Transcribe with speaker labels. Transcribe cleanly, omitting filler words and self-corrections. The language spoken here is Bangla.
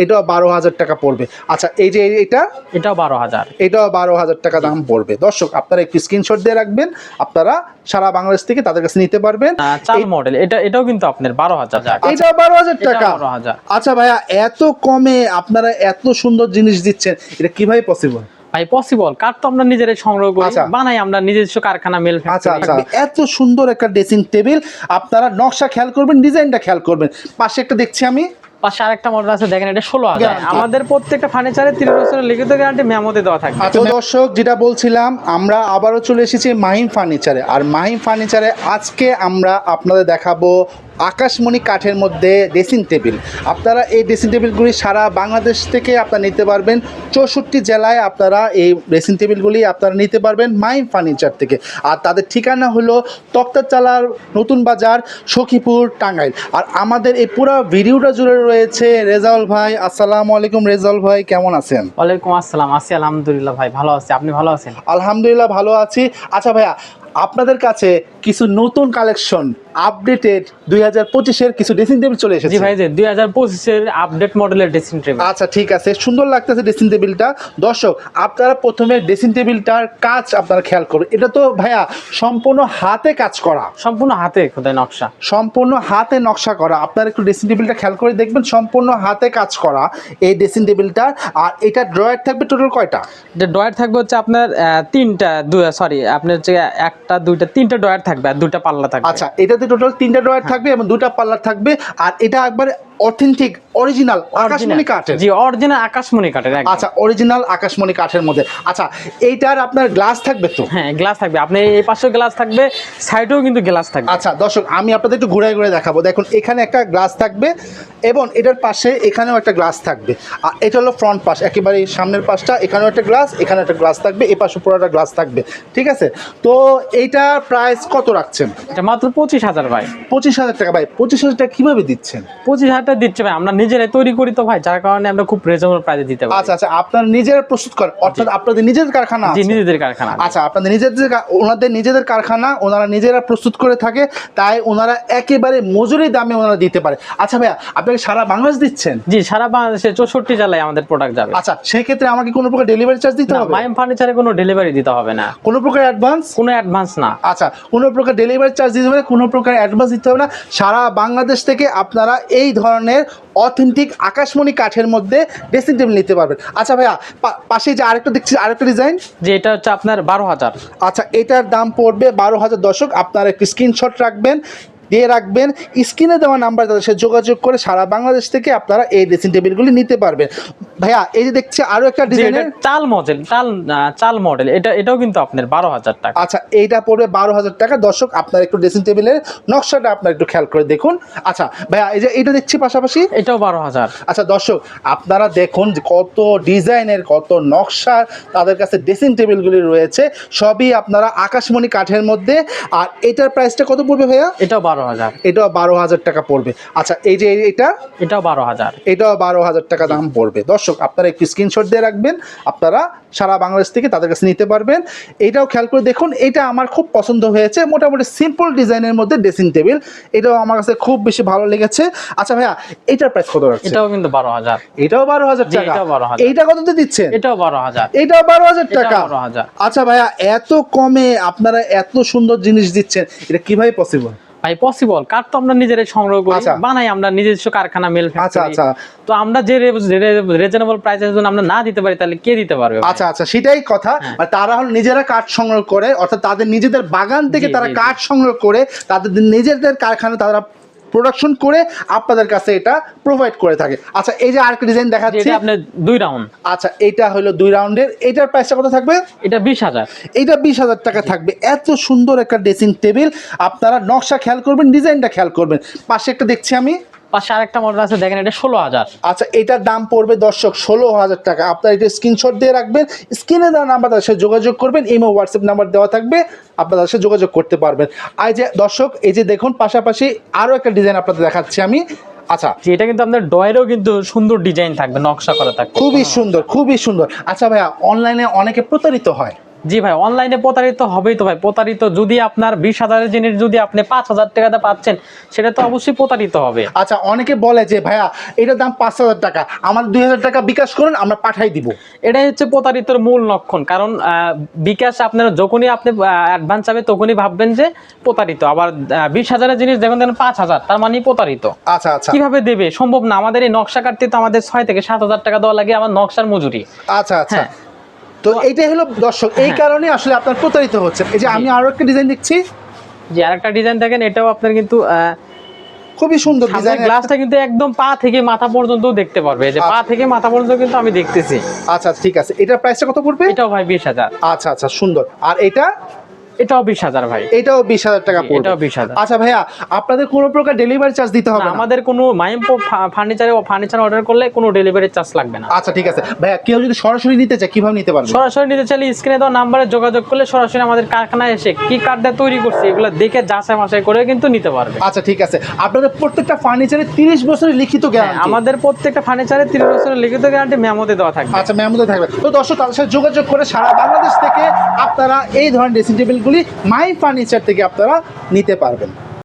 Speaker 1: এটাও 12,000 টাকা পড়বে। আচ্ছা এই যে
Speaker 2: এটাও 12,000,
Speaker 1: এটাও 12,000 টাকা দাম পড়বে। দর্শক আপনারা একটু স্ক্রিনশট দিয়ে রাখবেন, আপনারা সারা বাংলাদেশ থেকে তাদের কাছে নিতে পারবেন।
Speaker 2: চাল মডেল এটাও কিন্তু আপনার 12,000 টাকা।
Speaker 1: এটা 12,000 টাকা।
Speaker 2: 12,000।
Speaker 1: আচ্ছা ভাইয়া, এত কমে আপনারা এত সুন্দর জিনিস দিচ্ছেন, এটা কিভাবে পসিবল?
Speaker 2: ভাই পসিবল, কাঠ তো আমরা নিজেরাই সংগ্রহ করি, বানাই আমরা নিজস্ব কারখানা মিল।
Speaker 1: আচ্ছা আচ্ছা, এত সুন্দর একটা ড্রেসিং টেবিল, আপনারা নকশা খেয়াল করবেন, ডিজাইনটা খেয়াল করবেন। পাশে একটা দেখছি আমি,
Speaker 2: পাশে আরেকটা মডেল আছে, দেখেন এটা 16,000। আমাদের প্রত্যেকটা ফার্নিচারে 30 বছরের লিখিত গ্যারান্টি মেমোতে দেওয়া থাকে।
Speaker 1: আচ্ছা দর্শক, যেটা বলছিলাম, আমরা আবারও চলে এসেছি মাহিম ফার্নিচারে। আর মাহিম ফার্নিচারে আজকে আমরা আপনাদের দেখাবো আকাশমণি কাঠের মধ্যে ড্রেসিং টেবিল। আপনারা এই ড্রেসিং টেবিলগুলি সারা বাংলাদেশ থেকে আপনারা নিতে পারবেন। 64 জেলায় আপনারা এই ড্রেসিং টেবিলগুলি আপনারা নিতে পারবেন মাহিম ফার্নিচার থেকে। আর তাদের ঠিকানা হলো তক্তাচালার নতুন বাজার, সখীপুর, টাঙ্গাইল। আর আমাদের এই পুরো ভিডিওটা জুড়ে রয়েছে রেজাউল ভাই। আসসালামু আলাইকুম রেজাউল ভাই, কেমন আছেন?
Speaker 2: ওয়ালাইকুম আসসালাম, আছি আলহামদুলিল্লাহ ভাই, ভালো আছি। আপনি ভালো আছেন?
Speaker 1: আলহামদুলিল্লাহ ভালো আছি। আচ্ছা ভাইয়া, আপনাদের কাছে কিছু নতুন কালেকশন, আপডেটেড 2025-এর কিছু ড্রেসিং টেবিল চলে এসেছে।
Speaker 2: জি ভাই, যে 2025-এর আপডেট মডেলের ড্রেসিং টেবিল।
Speaker 1: আচ্ছা ঠিক আছে, সুন্দর লাগতেছে ড্রেসিং টেবিলটা। দর্শক আপনারা প্রথমে ড্রেসিং টেবিলটার কাজ আপনারা খেয়াল করবেন। এটা তো ভাইয়া সম্পূর্ণ হাতে কাজ করা,
Speaker 2: সম্পূর্ণ হাতে খোদাই নকশা,
Speaker 1: সম্পূর্ণ হাতে নকশা করা। আপনারা একটু ড্রেসিং টেবিলটা খেয়াল করে দেখবেন, সম্পূর্ণ হাতে কাজ করা এই ড্রেসিং টেবিলটা। আর এটা ড্রয়ার থাকবে টোটাল কয়টা?
Speaker 2: এটা ড্রয়ার থাকবে হচ্ছে আপনার তিনটা, আপনার হচ্ছে একটা দুইটা তিনটা ড্রয়ার থাকবে আর দুইটা পাল্লা থাকবে।
Speaker 1: আচ্ছা, এটাতে টোটাল 3টা ড্রয়ার থাকবে এবং 2টা পাল্লা থাকবে। আর এটা একবারে অথেন্টিক অরিজিনাল আকাশমণি কাঠের।
Speaker 2: জি, অরিজিনাল আকাশমণি কাঠের।
Speaker 1: আচ্ছা, অরিজিনাল আকাশমণি কাঠের মধ্যে। আচ্ছা, এইটার আপনার গ্লাস থাকবে তো?
Speaker 2: হ্যাঁ, গ্লাস থাকবে। আপনি এই পাশেও গ্লাস থাকবে, সাইডেও কিন্তু গ্লাস থাকবে।
Speaker 1: আচ্ছা দর্শক, আমি আপনাদের একটু ঘুরে ঘুরে দেখাবো। দেখুন, এখানে একটা গ্লাস থাকবে এবং এটার পাশে এখানেও একটা গ্লাস থাকবে। আর এটা হলো ফ্রন্ট পাশ, একেবারে সামনের পাশটা। এখানেও একটা গ্লাস, এখানে একটা গ্লাস থাকবে, এই পাশে পুরো একটা গ্লাস থাকবে। ঠিক আছে, তো এইটার প্রাইস কত রাখছেন?
Speaker 2: এটা মাত্র 25,000 ভাই।
Speaker 1: 25,000 টাকা। ভাই 25,000 টাকা কিভাবে দিচ্ছেন?
Speaker 2: 25,000 টাকা দিচ্ছে ভাই, আমরা নিজেরাই তৈরি করি তো ভাই, যার কারণে আমরা খুব রিজনেবল প্রাইসে দিতে পারি।
Speaker 1: আচ্ছা আচ্ছা, আপনারা নিজেরা প্রস্তুত করেন, অর্থাৎ আপনাদের নিজেদের কারখানা আছে?
Speaker 2: জি, নিজেদের কারখানা।
Speaker 1: আচ্ছা, আপনাদের ওনাদের নিজেদের কারখানা, ওনারা নিজেরা প্রস্তুত করে থাকে, তাই ওনারা একেবারে মজুরি দামে ওনারা দিতে পারে। আচ্ছা ভাইয়া, আপনাকে সারা বাংলাদেশ দিচ্ছেন?
Speaker 2: জি, সারা বাংলাদেশে 64 জেলায় আমাদের প্রোডাক্ট যাবে।
Speaker 1: আচ্ছা, সেই ক্ষেত্রে আমাকে কোনো প্রকার ডেলিভারি চার্জ দিতে হবে?
Speaker 2: মাহিম ফার্নিচারে কোনো ডেলিভারি দিতে হবে না,
Speaker 1: কোনো প্রকার অ্যাডভান্স?
Speaker 2: কোনো অ্যাডভান্স না।
Speaker 1: আচ্ছা, কোনো প্রকার ডেলিভারি চার্জ দিতে হবে না, কোনো প্রকার অ্যাডভান্স দিতে হবে না। সারা বাংলাদেশ থেকে আপনারা এই ধরনের অথেন্টিক আকাশমণি কাঠের মধ্যে ড্রেসিং টেবিল নিতে পারবেন। আচ্ছা ভাইয়া, পাশে যে আরেকটা দেখছি, আরেকটা ডিজাইন,
Speaker 2: যে এটা হচ্ছে আপনার 12,000।
Speaker 1: আচ্ছা, এটার দাম পড়বে 12,000। দর্শক আপনারা একটি স্ক্রিনশট রাখবেন, দিয়ে রাখবেন। স্ক্রিনে দেওয়া নাম্বার, তাদের সাথে যোগাযোগ করে সারা বাংলাদেশ থেকে আপনারা এই ড্রেসিং টেবিলগুলি নিতে পারবেন। ভাইয়া, এই যে দেখছি আরো একটা ডিজাইনের
Speaker 2: চাল মডেল, এটাও কিন্তু আপনার 12,000 টাকা।
Speaker 1: আচ্ছা, এইটা পড়বে 12,000 টাকা। দর্শক আপনারা একটু ড্রেসিং টেবিলের নকশাটা আপনারা একটু খেয়াল করে দেখুন। আচ্ছা ভাইয়া, এই যে এটা দেখছি পাশাপাশি,
Speaker 2: এটাও 12,000।
Speaker 1: আচ্ছা দর্শক আপনারা দেখুন যে কত ডিজাইনের, কত নকশার তাদের কাছে ড্রেসিং টেবিলগুলি রয়েছে, সবই আপনারা আকাশমণি কাঠের মধ্যে। আর এটার প্রাইসটা কত পড়বে ভাইয়া?
Speaker 2: এটাও 12,000।
Speaker 1: এটাও 12,000 টাকা পড়বে। আচ্ছা, এই যে
Speaker 2: এটাও 12,000।
Speaker 1: এটাও 12,000 টাকা দাম পড়বে। দর্শক আপনারা একটু স্ক্রিনশট দিয়ে রাখবেন, আপনারা সারা বাংলাদেশ থেকে তাদের কাছে নিতে পারবেন। এটাও খেয়াল করে দেখুন, এটা আমার খুব পছন্দ হয়েছে, মোটামুটি সিম্পল ডিজাইনের মধ্যে ড্রেসিং টেবিল, এটাও আমার কাছে খুব বেশি ভালো লেগেছে। আচ্ছা ভাইয়া, এটার প্রাইস কত রাখছেন?
Speaker 2: এটাও কিন্তু 12,000।
Speaker 1: এটাও 12,000 টাকা।
Speaker 2: এটাও 12,000।
Speaker 1: এইটা কততে দিচ্ছেন?
Speaker 2: এটাও 12,000।
Speaker 1: এটাও 12,000 টাকা।
Speaker 2: 12,000।
Speaker 1: আচ্ছা ভাইয়া, এত কমে আপনারা এত সুন্দর জিনিস দিচ্ছেন, এটা কিভাবে পসিবল?
Speaker 2: ভাই পসিবল, কাঠ তো আমরা নিজেরাই সংগ্রহ করি, বানাই আমরা নিজস্ব কারখানা মিল।
Speaker 1: আচ্ছা আচ্ছা,
Speaker 2: তো আমরা যে রিজনেবল প্রাইসের জন্য আমরা না দিতে পারি, তাহলে কে দিতে পারবে?
Speaker 1: আচ্ছা আচ্ছা, সেটাই কথা। তারা হল নিজেরা কাঠ সংগ্রহ করে, অর্থাৎ তাদের নিজেদের বাগান থেকে তারা কাঠ সংগ্রহ করে, তাদের নিজেদের কারখানা তারা প্রোডাকশন করে আপনাদের কাছে এটা প্রোভাইড করে থাকে। আচ্ছা, এই যে আরেকটা ডিজাইন দেখাচ্ছি,
Speaker 2: এটা আপনার 2 রাউন্ড।
Speaker 1: আচ্ছা, এটা হলো 2 রাউন্ডের। এটার প্রাইসটা কত থাকবে?
Speaker 2: এটা 20,000।
Speaker 1: এটা 20,000 টাকা থাকবে। এত সুন্দর একটা ড্রেসিং টেবিল, আপনারা নকশা খেয়াল করবেন, ডিজাইনটা খেয়াল করবেন। পাশে একটা দেখছি আমি,
Speaker 2: পাশে আরেকটা মডেল আছে, দেখেন এটা 16,000।
Speaker 1: আচ্ছা, এটার দাম পড়বে দর্শক 16,000 টাকা। আপনারা এটা স্ক্রিনশট দিয়ে রাখবেন, স্ক্রিনে দেওয়া নাম্বার, তাদের সাথে যোগাযোগ করবেন, ইমো হোয়াটসঅ্যাপ নাম্বার দেওয়া থাকবে, আপনারা তাদের সাথে যোগাযোগ করতে পারবেন। আর যে দর্শক, এই যে দেখুন পাশাপাশি আরও একটা ডিজাইন আপনাদের দেখাচ্ছি আমি। আচ্ছা,
Speaker 2: এটা কিন্তু আপনার ডয়েরও কিন্তু সুন্দর ডিজাইন থাকবে, নকশা করা থাকবে,
Speaker 1: খুবই সুন্দর, খুবই সুন্দর। আচ্ছা ভাইয়া, অনলাইনে অনেকে প্রতারিত হয়,
Speaker 2: জি ভাই, অনলাইনে প্রতারিত হবেই তো ভাই। প্রতারিত যদি আপনার 20,000-এর জিনিস যদি আপনি 5,000 টাকাতে পাচ্ছেন, সেটা তো অবশ্যই প্রতারিত হবে।
Speaker 1: আচ্ছা, অনেকে বলে যে ভাইয়া এটার দাম 5,000 টাকা, আমার 2,000 টাকা বিকাশ করুন, আমরা পাঠাই দিব।
Speaker 2: এটাই হচ্ছে প্রতারিতর মূল লক্ষণ। কারণ বিকাশ আপনার যখনই আপনি অ্যাডভান্স চাবে তখনই ভাববেন যে প্রতারিত। আবার 20,000-এর জিনিস যখন দেখেন 5,000, তার মানে প্রতারিত।
Speaker 1: আচ্ছা আচ্ছা
Speaker 2: কিভাবে দেবে? সম্ভব না। আমাদের এই নকশা কাটতে তো আমাদের 6 থেকে 7,000 টাকা দেওয়া লাগে আমার নকশার মজুরি।
Speaker 1: আচ্ছা আচ্ছা।
Speaker 2: হ্যাঁ।
Speaker 1: তো এইটাই হলো দর্শক, এই কারণে আসলে আপনার প্রতারিত হচ্ছে। এই যে আমি আরো একটা ডিজাইন দেখছি,
Speaker 2: যে আরেকটা ডিজাইন দেখেন, এটাও আপনার কিন্তু
Speaker 1: খুবই সুন্দর ডিজাইন।
Speaker 2: গ্লাসটা কিন্তু একদম পা থেকে মাথা পর্যন্ত দেখতে পারবে। এই যে পা থেকে মাথা পর্যন্ত কিন্তু আমি দেখতেছি।
Speaker 1: আচ্ছা ঠিক আছে, এটার প্রাইসটা কত পড়বে?
Speaker 2: এটাও ভাই 20,000।
Speaker 1: আচ্ছা আচ্ছা, সুন্দর। আর এটা?
Speaker 2: এটাও 20,000 ভাই।
Speaker 1: এটাও 20,000 টাকা পড়বে।
Speaker 2: এটাও 20,000।
Speaker 1: আচ্ছা ভাইয়া, আপনাদের কোনো প্রকার ডেলিভারি চার্জ দিতে হবে
Speaker 2: না,
Speaker 1: না?
Speaker 2: আমাদের কোনো মাইম ফার্নিচার অর্ডার করলে কোনো ডেলিভারি চার্জ লাগবে না।
Speaker 1: আচ্ছা ঠিক আছে ভাইয়া, কেউ যদি সরাসরি নিতে চায় কিভাবে নিতে পারবে?
Speaker 2: সরাসরি নিতে চাইলে স্ক্রিনে দেওয়া নাম্বারে যোগাযোগ করলে সরাসরি আমাদের কারখানায় এসে কি কার্ডটা তৈরি করছি এগুলো দেখে যাচাই বাছাই করে কিন্তু নিতে পারবে।
Speaker 1: আচ্ছা ঠিক আছে। আপনাদের প্রত্যেকটা ফার্নিচারে 30 বছরের লিখিত গ্যারান্টি?
Speaker 2: আমাদের প্রত্যেকটা ফার্নিচারে 30 বছরের লিখিত গ্যারান্টি মেমোতে দেওয়া থাকবে।
Speaker 1: আচ্ছা, মেমোতে থাকবে। তো দর্শক, তাদের সাথে যোগাযোগ করে সারা বাংলাদেশ থেকে আপনারা এই ধরনের ড্রেসিং টেবিলগুলি মাই ফার্নিচার থেকে আপনারা নিতে পারবেন।